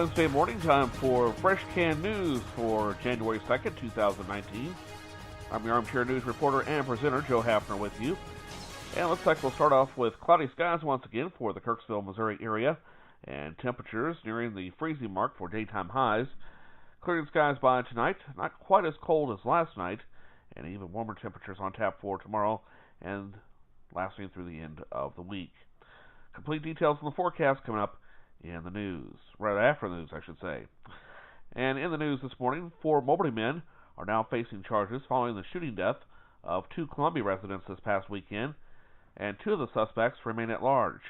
Wednesday morning, time for Fresh Can News for January 2nd, 2019. I'm your armchair news reporter and presenter, Joe Hafner, with you. And looks like we'll start off with cloudy skies once again for the Kirksville, Missouri area, and temperatures nearing the freezing mark for daytime highs. Clearing skies by tonight, not quite as cold as last night, and even warmer temperatures on tap for tomorrow and lasting through the end of the week. Complete details on the forecast coming up in the news, right after the news, I should say. And in the news this morning, 4 Moberly men are now facing charges following the shooting death of 2 Columbia residents this past weekend, and 2 of the suspects remain at large.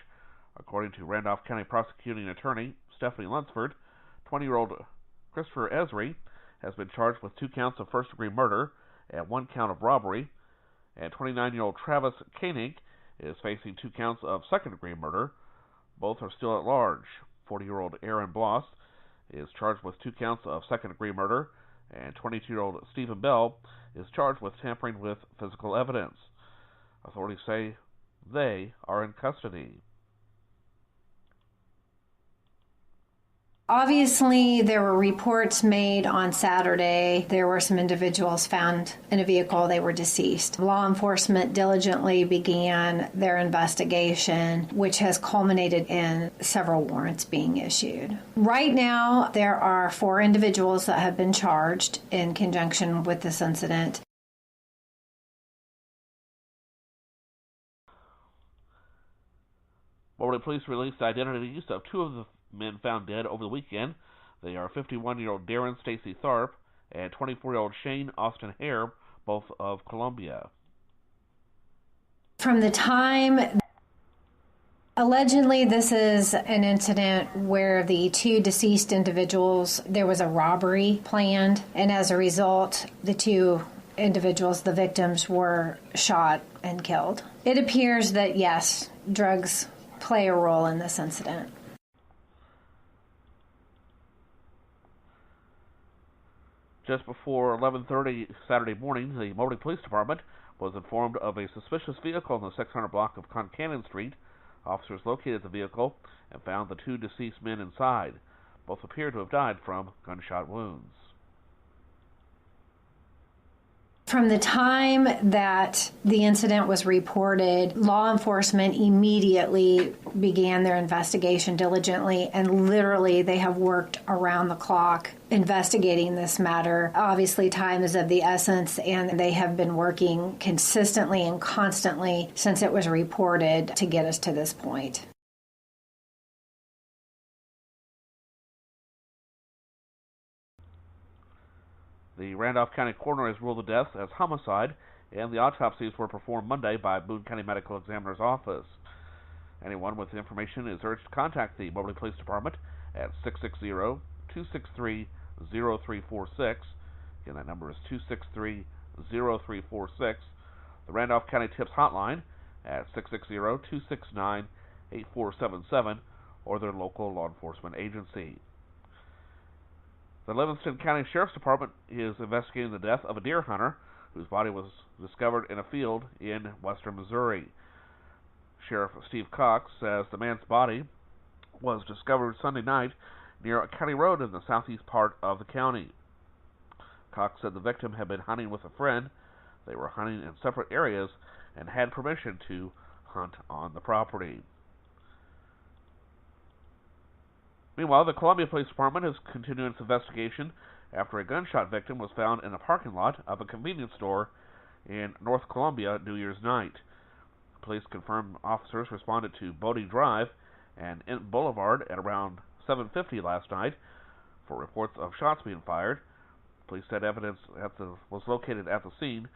According to Randolph County Prosecuting Attorney Stephanie Lunsford, 20-year-old Christopher Esri has been charged with 2 counts of first-degree murder and 1 count of robbery, and 29-year-old Travis Koenig is facing 2 counts of second-degree murder. Both are still at large. 40-year-old Aaron Bloss is charged with 2 counts of second-degree murder, and 22-year-old Stephen Bell is charged with tampering with physical evidence. Authorities say they are in custody. Obviously, there were reports made on Saturday. There were some individuals found in a vehicle. They were deceased. Law enforcement diligently began their investigation, which has culminated in several warrants being issued. Right now, there are 4 individuals that have been charged in conjunction with this incident. Moberly police released identities of 2 of the men found dead over the weekend. They are 51-year-old Darren Stacy Tharp and 24-year-old Shane Austin Hare, both of Columbia. From the time, allegedly, this is an incident where the 2 deceased individuals, there was a robbery planned, and as a result, the 2 individuals, the victims, were shot and killed. It appears that, yes, drugs play a role in this incident. Just before 11:30 Saturday morning, the Moberly Police Department was informed of a suspicious vehicle in the 600 block of Concannon Street. Officers located the vehicle and found the 2 deceased men inside. Both appear to have died from gunshot wounds. From the time that the incident was reported, law enforcement immediately began their investigation diligently, and literally they have worked around the clock investigating this matter. Obviously, time is of the essence, and they have been working consistently and constantly since it was reported to get us to this point. The Randolph County coroner has ruled the deaths as homicide, and the autopsies were performed Monday by Boone County Medical Examiner's Office. Anyone with information is urged to contact the Moberly Police Department at 660-263-0346. Again, that number is 263-0346. The Randolph County Tips Hotline at 660-269-8477, or their local law enforcement agency. The Livingston County Sheriff's Department is investigating the death of a deer hunter whose body was discovered in a field in western Missouri. Sheriff Steve Cox says the man's body was discovered Sunday night near a county road in the southeast part of the county. Cox said the victim had been hunting with a friend. They were hunting in separate areas and had permission to hunt on the property. Meanwhile, the Columbia Police Department is continuing its investigation after a gunshot victim was found in a parking lot of a convenience store in North Columbia New Year's night. Police confirmed officers responded to Bodie Drive and Ent Boulevard at around 7:50 last night for reports of shots being fired. Police said evidence was located at the scene.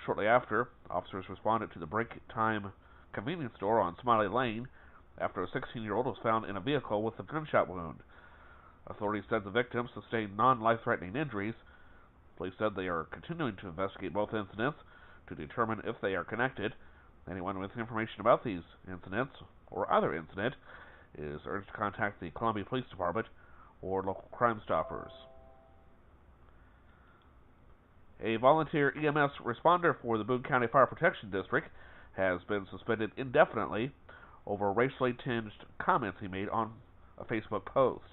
Shortly after, officers responded to the break time convenience store on Smiley Lane after a 16-year-old was found in a vehicle with a gunshot wound. Authorities said the victim sustained non-life-threatening injuries. Police said they are continuing to investigate both incidents to determine if they are connected. Anyone with information about these incidents or either incident is urged to contact the Columbia Police Department or local Crime Stoppers. A volunteer EMS responder for the Boone County Fire Protection District has been suspended indefinitely over racially tinged comments he made on a Facebook post.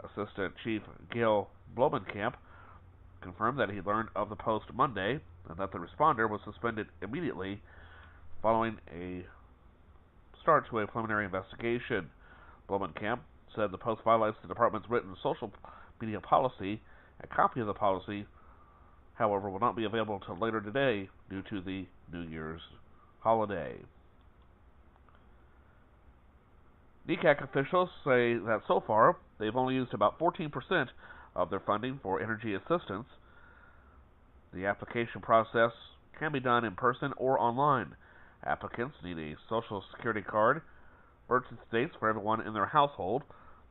Assistant Chief Gail Blomenkamp confirmed that he learned of the post Monday and that the responder was suspended immediately following a start to a preliminary investigation. Blomenkamp said the post violates the department's written social media policy. A copy of the policy, however, will not be available until later today due to the New Year's holiday. NECAC officials say that so far they've only used about 14% of their funding for energy assistance. The application process can be done in person or online. Applicants need a Social Security card, birth dates for everyone in their household,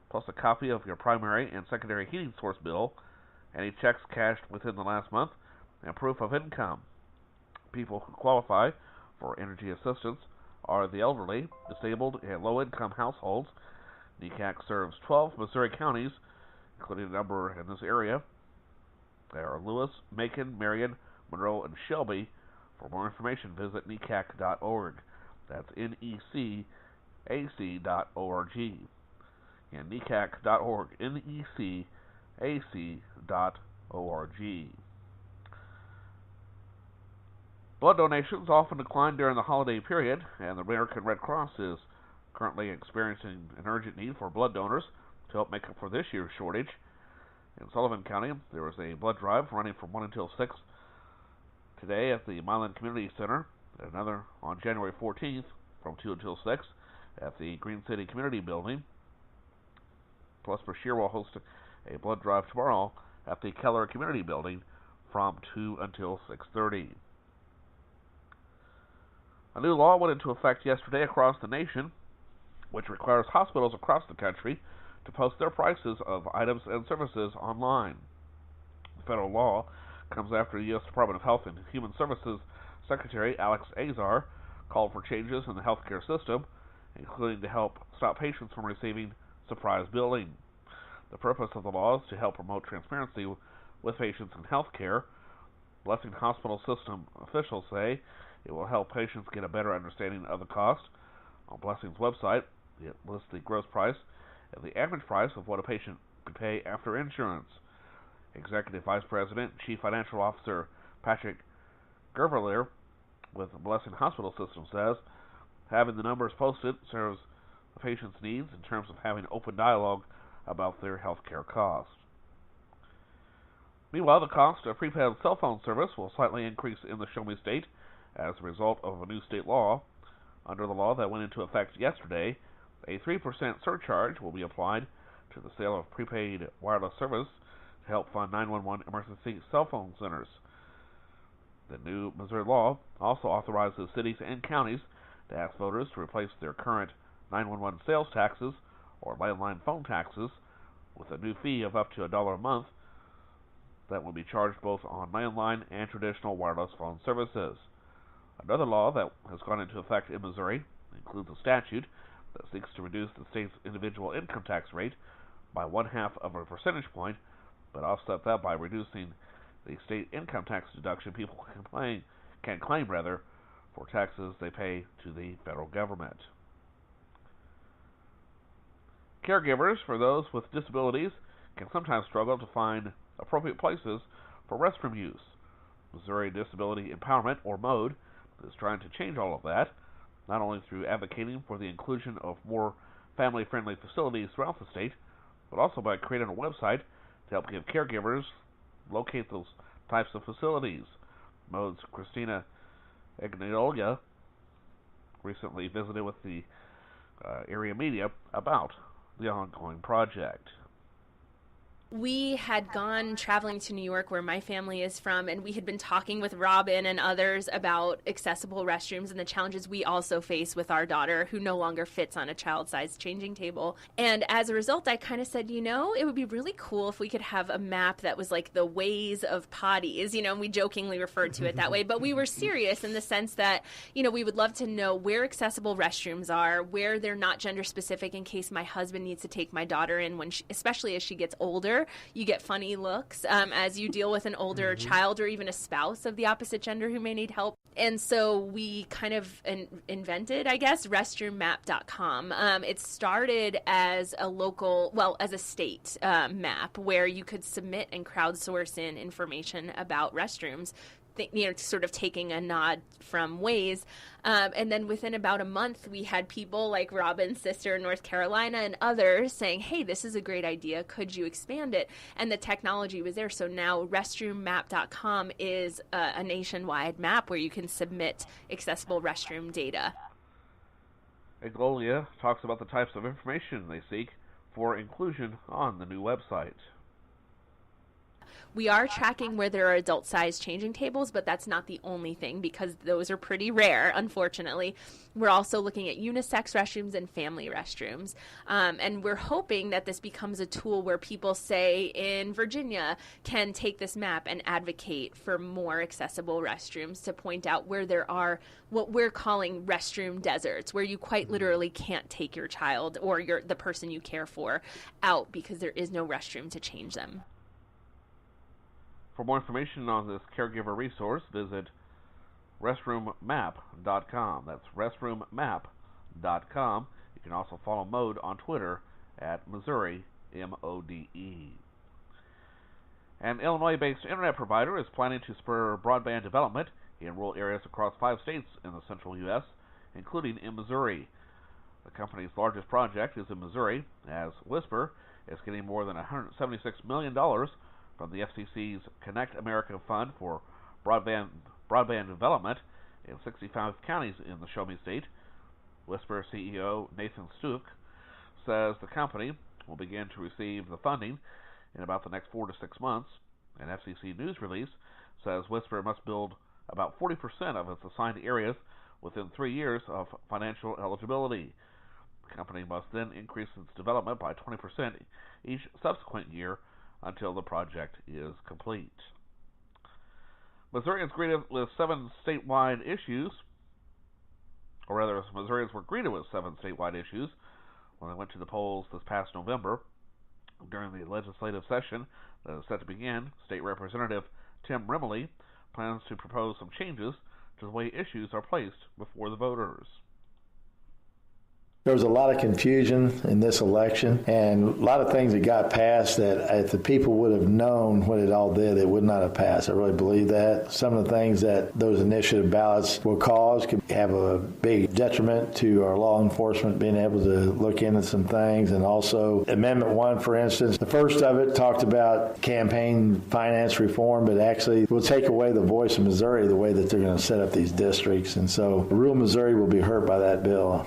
plus a copy of your primary and secondary heating source bill, any checks cashed within the last month, and proof of income. People who qualify for energy assistance are the elderly, disabled, and low-income households. NECAC serves 12 Missouri counties, including a number in this area. There are Lewis, Macon, Marion, Monroe, and Shelby. For more information, visit necac.org. That's NECAC.org. And necac.org, NECAC.org. Blood donations often decline during the holiday period, and the American Red Cross is currently experiencing an urgent need for blood donors to help make up for this year's shortage. In Sullivan County, there was a blood drive running from 1 until 6 today at the Milan Community Center, and another on January 14th from 2 until 6 at the Green City Community Building. Plus, Brashear will host a blood drive tomorrow at the Keller Community Building from 2 until 6:30. A new law went into effect yesterday across the nation, which requires hospitals across the country to post their prices of items and services online. The federal law comes after the U.S. Department of Health and Human Services Secretary Alex Azar called for changes in the healthcare system, including to help stop patients from receiving surprise billing. The purpose of the law is to help promote transparency with patients in healthcare. Blessing Hospital System officials say it will help patients get a better understanding of the cost. On Blessing's website, it lists the gross price and the average price of what a patient could pay after insurance. Executive Vice President and Chief Financial Officer Patrick Gervalier with Blessing Hospital System says having the numbers posted serves the patient's needs in terms of having open dialogue about their health care costs. Meanwhile, the cost of prepaid cell phone service will slightly increase in the Show Me State as a result of a new state law. Under the law that went into effect yesterday, a 3% surcharge will be applied to the sale of prepaid wireless service to help fund 911 emergency cell phone centers. The new Missouri law also authorizes cities and counties to ask voters to replace their current 911 sales taxes or landline phone taxes with a new fee of up to $1 a month that will be charged both on landline and traditional wireless phone services. Another law that has gone into effect in Missouri includes a statute that seeks to reduce the state's individual income tax rate by 0.5 of a percentage point, but offset that by reducing the state income tax deduction people can claim for taxes they pay to the federal government. Caregivers for those with disabilities can sometimes struggle to find appropriate places for restroom use. Missouri Disability Empowerment, or MODE, is trying to change all of that, not only through advocating for the inclusion of more family-friendly facilities throughout the state, but also by creating a website to help give caregivers locate those types of facilities. MODE's Christina Ignoglia recently visited with the area media about the ongoing project. We had gone traveling to New York, where my family is from, and we had been talking with Robin and others about accessible restrooms and the challenges we also face with our daughter, who no longer fits on a child-sized changing table. And as a result, I kind of said, it would be really cool if we could have a map that was like the ways of potties, and we jokingly referred to it that way, but we were serious in the sense that, we would love to know where accessible restrooms are, where they're not gender-specific in case my husband needs to take my daughter in, especially as she gets older. You get funny looks as you deal with an older child or even a spouse of the opposite gender who may need help. And so we kind of invented, I guess, restroommap.com. It started as as a state map where you could submit and crowdsource in information about restrooms, sort of taking a nod from Waze. And then within about a month, we had people like Robin's sister in North Carolina and others saying, hey, this is a great idea. Could you expand it? And the technology was there. So now restroommap.com is a nationwide map where you can submit accessible restroom data. Aglolia talks about the types of information they seek for inclusion on the new website. We are tracking where there are adult-sized changing tables, but that's not the only thing because those are pretty rare, unfortunately. We're also looking at unisex restrooms and family restrooms. And we're hoping that this becomes a tool where people, say, in Virginia, can take this map and advocate for more accessible restrooms to point out where there are what we're calling restroom deserts, where you quite literally can't take your child or the person you care for out because there is no restroom to change them. For more information on this caregiver resource, visit restroommap.com. That's restroommap.com. You can also follow Mode on Twitter at Missouri, M-O-D-E. An Illinois-based internet provider is planning to spur broadband development in rural areas across 5 states in the central U.S., including in Missouri. The company's largest project is in Missouri, as Whisper is getting more than $176 million from the FCC's Connect America Fund for broadband development in 65 counties in the Show Me State. Whisper CEO Nathan Stuck says the company will begin to receive the funding in about the next 4 to 6 months. An FCC news release says Whisper must build about 40% of its assigned areas within 3 years of financial eligibility. The company must then increase its development by 20% each subsequent year until the project is complete. Missourians greeted with 7 statewide issues, or rather, Missourians were greeted with 7 statewide issues when they went to the polls this past November. During the legislative session that is set to begin, State Representative Tim Rimley plans to propose some changes to the way issues are placed before the voters. There was a lot of confusion in this election, and a lot of things that got passed that if the people would have known what it all did, it would not have passed. I really believe that. Some of the things that those initiative ballots will cause could have a big detriment to our law enforcement being able to look into some things. And also, Amendment 1, for instance, the first of it talked about campaign finance reform, but actually will take away the voice of Missouri, the way that they're going to set up these districts. And so rural Missouri will be hurt by that bill.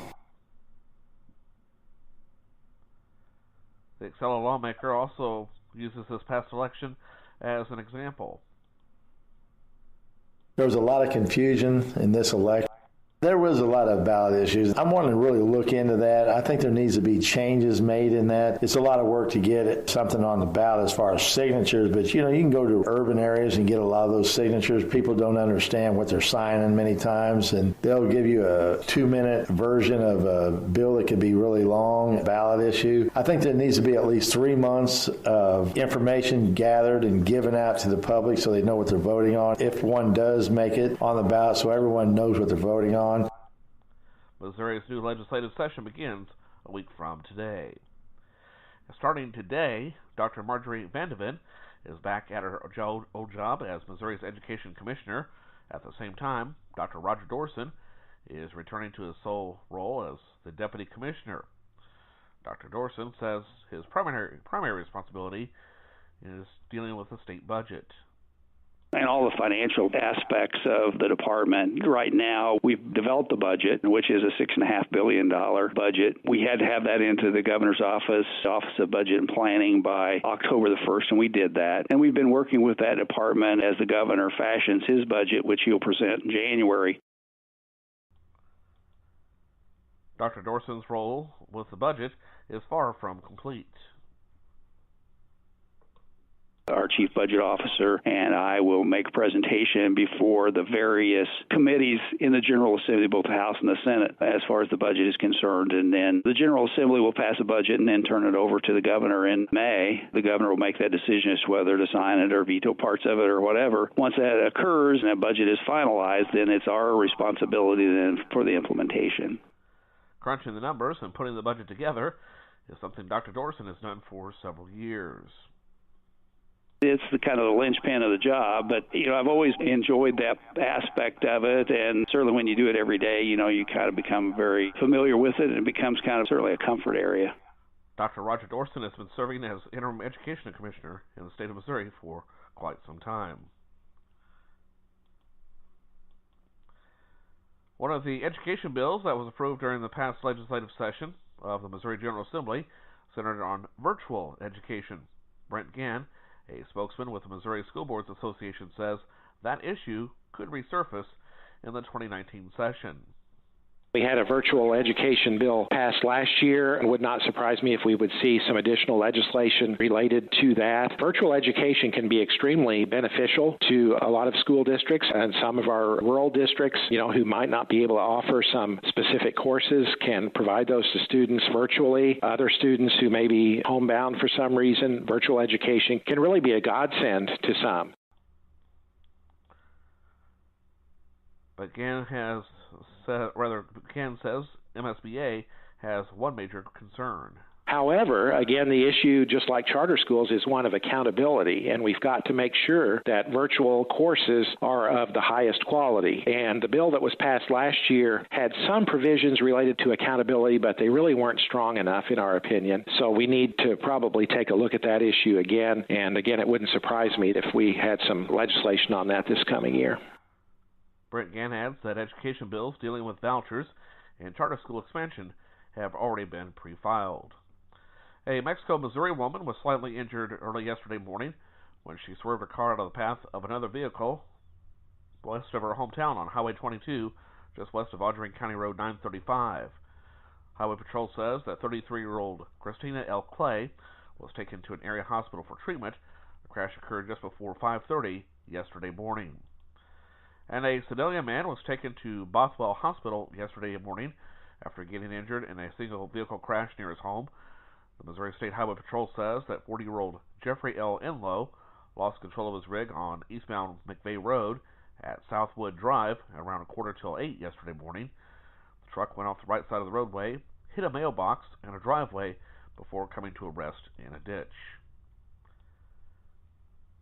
The Excella lawmaker also uses this past election as an example. There was a lot of confusion in this election. There was a lot of ballot issues. I'm wanting to really look into that. I think there needs to be changes made in that. It's a lot of work to get something on the ballot as far as signatures, but you can go to urban areas and get a lot of those signatures. People don't understand what they're signing many times, and they'll give you a 2-minute version of a bill that could be really long, a ballot issue. I think there needs to be at least 3 months of information gathered and given out to the public so they know what they're voting on, if one does make it on the ballot, so everyone knows what they're voting on. Missouri's new legislative session begins a week from today. Starting today, Dr. Marjorie Vandeven is back at her old job as Missouri's Education Commissioner. At the same time, Dr. Roger Dorson is returning to his sole role as the Deputy Commissioner. Dr. Dorson says his primary responsibility is dealing with the state budget and all the financial aspects of the department. Right now, we've developed a budget, which is a $6.5 billion budget. We had to have that into the governor's Office of Budget and Planning by October the 1st, and we did that. And we've been working with that department as the governor fashions his budget, which he'll present in January. Dr. Dorson's role with the budget is far from complete. Our chief budget officer and I will make a presentation before the various committees in the General Assembly, both the House and the Senate, as far as the budget is concerned. And then the General Assembly will pass a budget and then turn it over to the governor in May. The governor will make that decision as to whether to sign it or veto parts of it or whatever. Once that occurs and that budget is finalized, then it's our responsibility then for the implementation. Crunching the numbers and putting the budget together is something Dr. Dorson has done for several years. It's the kind of the linchpin of the job, but, I've always enjoyed that aspect of it, and certainly when you do it every day, you kind of become very familiar with it, and it becomes kind of certainly a comfort area. Dr. Roger Dorson has been serving as Interim Education Commissioner in the state of Missouri for quite some time. One of the education bills that was approved during the past legislative session of the Missouri General Assembly centered on virtual education. Brent Gann, a spokesman with the Missouri School Boards Association, says that issue could resurface in the 2019 session. We had a virtual education bill passed last year. It would not surprise me if we would see some additional legislation related to that. Virtual education can be extremely beneficial to a lot of school districts, and some of our rural districts, who might not be able to offer some specific courses can provide those to students virtually. Other students who may be homebound for some reason, virtual education can really be a godsend to some. But Gann says MSBA has one major concern. However, again, the issue, just like charter schools, is one of accountability, and we've got to make sure that virtual courses are of the highest quality. And the bill that was passed last year had some provisions related to accountability, but they really weren't strong enough, in our opinion. So we need to probably take a look at that issue again. And again, it wouldn't surprise me if we had some legislation on that this coming year. Brent Gann adds that education bills dealing with vouchers and charter school expansion have already been pre-filed. A Mexico, Missouri woman was slightly injured early yesterday morning when she swerved her car out of the path of another vehicle west of her hometown on Highway 22, just west of Audrain County Road 935. Highway Patrol says that 33-year-old Christina L. Clay was taken to an area hospital for treatment. The crash occurred just before 5:30 yesterday morning. And a Sedalia man was taken to Bothwell Hospital yesterday morning after getting injured in a single vehicle crash near his home. The Missouri State Highway Patrol says that 40-year-old Jeffrey L. Enlow lost control of his rig on eastbound McVeigh Road at Southwood Drive at around 7:45 yesterday morning. The truck went off the right side of the roadway, hit a mailbox and a driveway before coming to a rest in a ditch.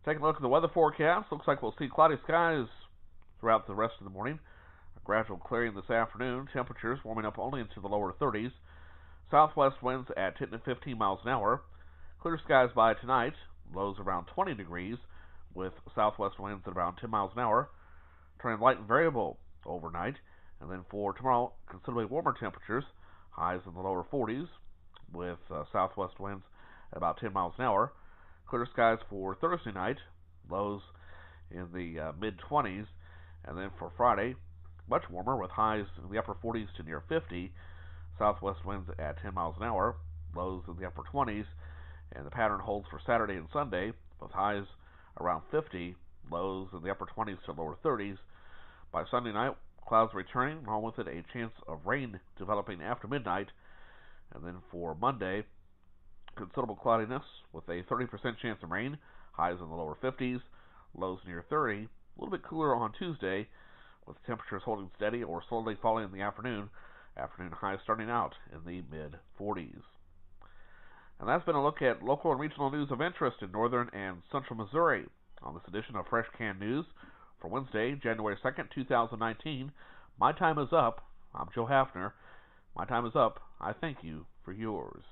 Taking a look at the weather forecast, looks like we'll see cloudy skies throughout the rest of the morning. A gradual clearing this afternoon, temperatures warming up only into the lower 30s. Southwest winds at 10 to 15 miles an hour. Clear skies by tonight, lows around 20 degrees, with southwest winds at around 10 miles an hour. Turning light and variable overnight. And then for tomorrow, considerably warmer temperatures, highs in the lower 40s, with southwest winds at about 10 miles an hour. Clear skies for Thursday night, lows in the mid-20s. And then for Friday, much warmer with highs in the upper 40s to near 50. Southwest winds at 10 miles an hour, lows in the upper 20s. And the pattern holds for Saturday and Sunday with highs around 50, lows in the upper 20s to lower 30s. By Sunday night, clouds returning, along with it a chance of rain developing after midnight. And then for Monday, considerable cloudiness with a 30% chance of rain, highs in the lower 50s, lows near 30. A little bit cooler on Tuesday, with temperatures holding steady or slowly falling in the afternoon. Afternoon highs starting out in the mid-40s. And that's been a look at local and regional news of interest in northern and central Missouri on this edition of Fresh Can News for Wednesday, January 2nd, 2019. My time is up. I'm Joe Hafner. My time is up. I thank you for yours.